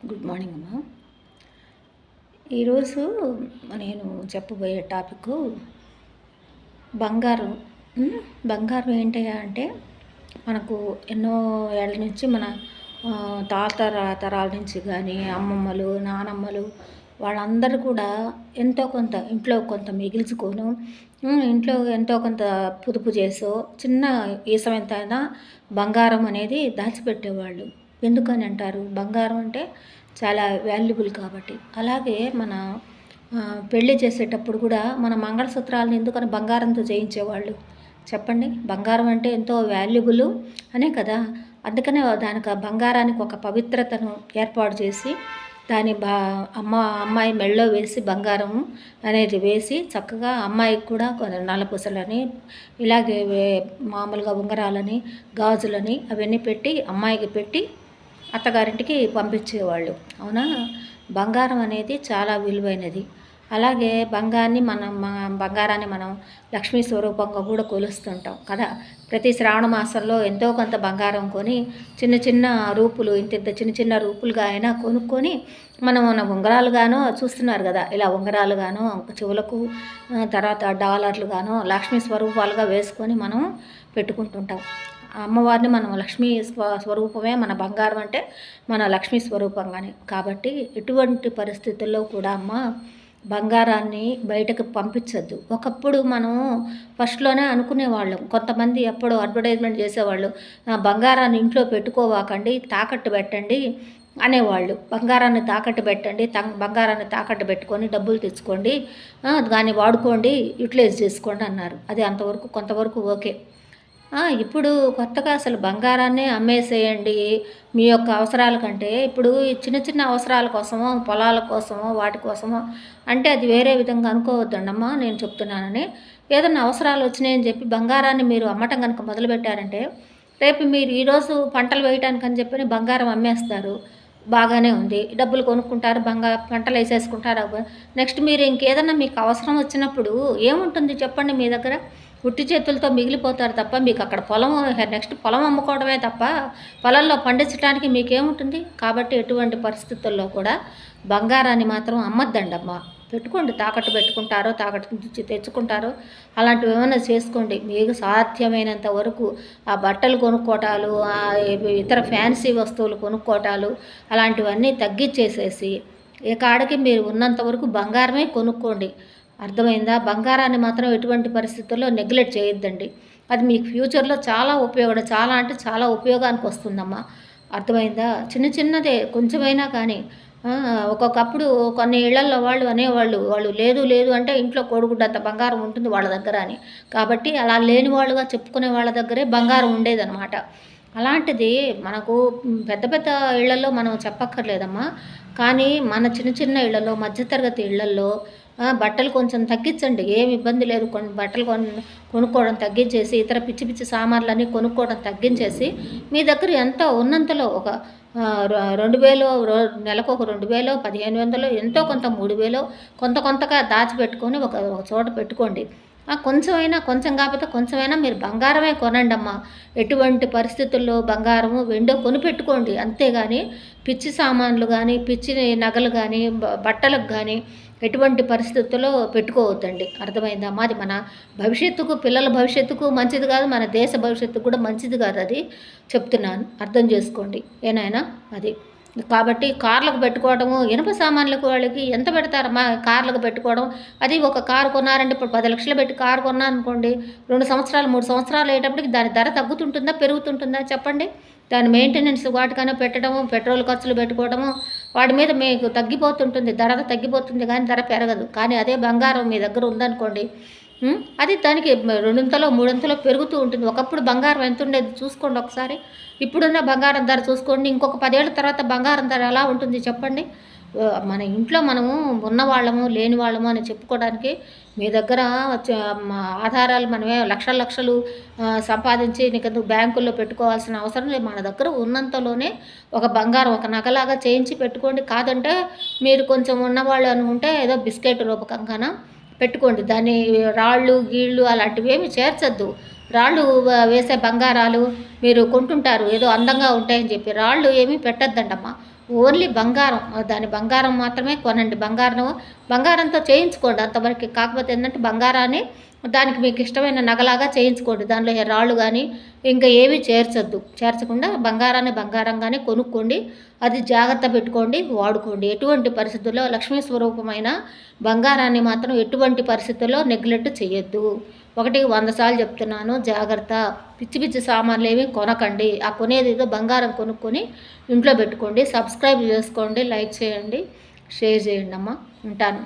Good morning అమ్మా. ఈరోజు నేను చెప్పబోయే టాపిక్ బంగారం. బంగారం ఏంటయ్యా అంటే మనకు ఎన్నో ఏళ్ళ నుంచి మన తరాల నుంచి కానీ అమ్మమ్మలు నానమ్మలు వాళ్ళందరూ కూడా ఎంతో కొంత ఇంట్లో కొంత మిగిల్చుకోను ఇంట్లో ఎంతో కొంత పొదుపు చేసో చిన్న ఈసమెంతైనా బంగారం అనేది దాచిపెట్టేవాళ్ళు. ఎందుకని అంటారు? బంగారం అంటే చాలా వాల్యుబుల్ కాబట్టి. అలాగే మన పెళ్ళి చేసేటప్పుడు కూడా మన మంగళసూత్రాలను ఎందుకని బంగారంతో చేయించేవాళ్ళు చెప్పండి? బంగారం అంటే ఎంతో వాల్యుబుల్ అనే కదా. అందుకనే దానికి బంగారానికి ఒక పవిత్రతను ఏర్పాటు చేసి దాని అమ్మాయి మెళ్ళో వేసి బంగారం అనేది వేసి చక్కగా అమ్మాయికి కూడా నల్లపూసలని ఇలాగే మామూలుగా ఉంగరాలని గాజులని అవన్నీ పెట్టి అమ్మాయికి పెట్టి అత్తగారింటికి పంపించేవాళ్ళు. అవునా? బంగారం అనేది చాలా విలువైనది. అలాగే బంగారాన్ని మనం లక్ష్మీ స్వరూపంగా కూడా కొలుస్తుంటాం కదా. ప్రతి శ్రావణ మాసంలో ఎంతో కొంత బంగారం కొని చిన్న చిన్న రూపులు ఇంత చిన్న చిన్న రూపులుగా అయినా కొనుక్కొని మన ఉంగరాలుగానో చూస్తున్నారు కదా. ఇలా ఉంగరాలుగానో చెవులకు తర్వాత డాలర్లుగానో లక్ష్మీ స్వరూపాలుగా వేసుకొని మనం పెట్టుకుంటుంటాం. అమ్మవారిని మనం లక్ష్మీ స్వరూపమే మన బంగారం అంటే మన లక్ష్మీ స్వరూపంగానే. కాబట్టి ఎటువంటి పరిస్థితుల్లో కూడా అమ్మ బంగారాన్ని బయటకు పంపించద్దు. ఒకప్పుడు మనం ఫస్ట్లోనే అనుకునేవాళ్ళం, కొంతమంది ఎప్పుడో అడ్వర్టైజ్మెంట్ చేసేవాళ్ళు, బంగారాన్ని ఇంట్లో పెట్టుకోవాకండి, తాకట్టు పెట్టండి అనేవాళ్ళు. బంగారాన్ని తాకట్టు పెట్టండి, బంగారాన్ని తాకట్టు పెట్టుకొని డబ్బులు తెచ్చుకోండి, దాన్ని వాడుకోండి, యూటిలైజ్ చేసుకోండి అన్నారు. అది అంతవరకు కొంతవరకు ఓకే. ఇప్పుడు కొత్తగా అసలు బంగారాన్నే అమ్మేసేయండి మీ యొక్క అవసరాల కంటే. ఇప్పుడు చిన్న చిన్న అవసరాల కోసమో పొలాల కోసమో వాటి కోసమో అంటే అది వేరే విధంగా అనుకోవద్దండమ్మా నేను చెప్తున్నానని. ఏదన్నా అవసరాలు వచ్చినాయని చెప్పి బంగారాన్ని మీరు అమ్మటం కనుక మొదలుపెట్టారంటే రేపు మీరు ఈరోజు పంటలు వేయటానికని చెప్పి బంగారం అమ్మేస్తారు. బాగానే ఉంది, డబ్బులు కొనుక్కుంటారు, పంటలు వేసేసుకుంటారు. నెక్స్ట్ మీరు ఇంకేదన్నా మీకు అవసరం వచ్చినప్పుడు ఏముంటుంది చెప్పండి? మీ దగ్గర ఉట్టి చేతులతో మిగిలిపోతారు తప్ప మీకు అక్కడ నెక్స్ట్ పొలం అమ్ముకోవడమే తప్ప పొలంలో పండించడానికి మీకేముంటుంది? కాబట్టి ఎటువంటి పరిస్థితుల్లో కూడా బంగారాన్ని మాత్రం అమ్మద్దండమ్మ. పెట్టుకోండి, తాకట్టు పెట్టుకుంటారో తాకట్టు నుంచి తెచ్చుకుంటారో అలాంటివి ఏమైనా చేసుకోండి. మీకు సాధ్యమైనంత వరకు ఆ బట్టలు కొనుక్కోవటాలు, ఇతర ఫ్యాన్సీ వస్తువులు కొనుక్కోవటాలు అలాంటివన్నీ తగ్గించేసేసి ఏ కాడికి మీరు ఉన్నంత వరకు బంగారమే కొనుక్కోండి. అర్థమైందా? బంగారాన్ని మాత్రం ఎటువంటి పరిస్థితుల్లో నెగ్లెక్ట్ చేయొద్దండి. అది మీకు ఫ్యూచర్లో చాలా అంటే చాలా ఉపయోగానికి వస్తుందమ్మా. అర్థమైందా? చిన్న చిన్నదే కొంచెమైనా కానీ. ఒక్కొక్కప్పుడు కొన్ని ఇళ్లల్లో వాళ్ళు అనేవాళ్ళు, వాళ్ళు లేదు అంటే ఇంట్లో కోడిగుడ్డంత బంగారం ఉంటుంది వాళ్ళ దగ్గర అని. కాబట్టి అలా లేని వాళ్ళుగా చెప్పుకునే వాళ్ళ దగ్గరే బంగారం ఉండేదన్నమాట. అలాంటిది మనకు పెద్ద పెద్ద ఇళ్లలో మనం చెప్పక్కర్లేదమ్మా. కానీ మన చిన్న చిన్న ఇళ్లలో, మధ్యతరగతి ఇళ్లల్లో బట్టలు కొంచెం తగ్గించండి, ఏమి ఇబ్బంది లేదు. బట్టలు కొనుక్కోవడం తగ్గించేసి ఇతర పిచ్చి పిచ్చి సామాన్లన్నీ కొనుక్కోవడం తగ్గించేసి మీ దగ్గర ఎంత ఉన్నంతలో ఒక 2000 నెలకు ఒక 2000 1500 ఎంతో కొంత 3000 కొంతగా దాచిపెట్టుకొని ఒక చోట పెట్టుకోండి. కొంచెమైనా, కొంచెం కాకపోతే కొంచెమైనా మీరు బంగారమే కొనండి అమ్మా. ఎటువంటి పరిస్థితుల్లో బంగారము వెండో కొనిపెట్టుకోండి. అంతేగాని పిచ్చి సామాన్లు కానీ పిచ్చి నగలు కానీ బట్టలకు కానీ ఎటువంటి పరిస్థితుల్లో పెట్టుకోవద్దండి. అర్థమైందా? మాది మన భవిష్యత్తుకు, పిల్లల భవిష్యత్తుకు మంచిది కాదు, మన దేశ భవిష్యత్తుకు కూడా మంచిది కాదు. అది చెప్తున్నాను, అర్థం చేసుకోండి ఏనాయనా. అది కాబట్టి కార్లకు పెట్టుకోవడము, ఇనుప సామాన్లకు వాళ్ళకి ఎంత పెడతారమ్మా కార్లకు పెట్టుకోవడం? అది ఒక కారు కొన్నారంటే ఇప్పుడు 10 లక్షలు పెట్టి కారు కొన్నా అనుకోండి, 2 సంవత్సరాలు 3 సంవత్సరాలు అయ్యేటప్పటికి దాని ధర తగ్గుతుంటుందా పెరుగుతుంటుందా చెప్పండి? దాని మెయింటెనెన్స్ వాటికైనా పెట్టడము, పెట్రోల్ ఖర్చులు పెట్టుకోవడము, వాటి మీద మీకు తగ్గిపోతుంటుంది, ధర తగ్గిపోతుంది కానీ ధర పెరగదు. కానీ అదే బంగారం మీ దగ్గర ఉందనుకోండి, అది దానికి 2 3 పెరుగుతూ ఉంటుంది. ఒకప్పుడు బంగారం ఎంత ఉండేది చూసుకోండి ఒకసారి, ఇప్పుడున్న బంగారం ధర చూసుకోండి. ఇంకొక 10 ఏళ్ళ తర్వాత బంగారం ధర ఎలా ఉంటుంది చెప్పండి? మన ఇంట్లో మనము ఉన్నవాళ్ళము లేని వాళ్ళము అని చెప్పుకోవడానికి మీ దగ్గర ఆధారాలు మనమే లక్షలు సంపాదించి నీకు బ్యాంకుల్లో పెట్టుకోవాల్సిన అవసరం లేదు. మన దగ్గర ఉన్నంతలోనే ఒక బంగారం ఒక నగలాగా చేయించి పెట్టుకోండి. కాదంటే మీరు కొంచెం ఉన్నవాళ్ళు అనుకుంటే ఏదో బిస్కెట్ రూపకంగాన పెట్టుకోండి. దాన్ని రాళ్ళు గీళ్ళు అలాంటివి ఏమి చేర్చద్దు. రాళ్ళు వేసే బంగారాలు మీరు కొంటుంటారు ఏదో అందంగా ఉంటాయని చెప్పి. రాళ్ళు ఏమీ పెట్టొద్దండమ్మా. ఓన్లీ బంగారం, దాని బంగారం మాత్రమే కొనండి. బంగారంతో చేయించుకోండి అంతవరకే. కాకపోతే ఏంటంటే బంగారాన్ని దానికి మీకు ఇష్టమైన నగలాగా చేయించుకోండి. దానిలో రాళ్ళు కానీ ఇంకా ఏమీ చేర్చకుండా బంగారాన్ని బంగారంగానే కొనుక్కోండి. అది జాగ్రత్త పెట్టుకోండి, వాడుకోండి. ఎటువంటి పరిస్థితుల్లో లక్ష్మీ స్వరూపమైన బంగారాన్ని మాత్రం ఎటువంటి పరిస్థితుల్లో నెగ్లెక్ట్ చేయొద్దు. ఒకటికి 100 సార్లు చెప్తున్నాను, జాగ్రత్త. పిచ్చి పిచ్చి సామాన్లు ఏమీ కొనకండి. ఆ కొనేది ఏదో బంగారం కొనుక్కొని ఇంట్లో పెట్టుకోండి. సబ్స్క్రైబ్ చేసుకోండి, లైక్ చేయండి, షేర్ చేయండి అమ్మ. ఉంటాను.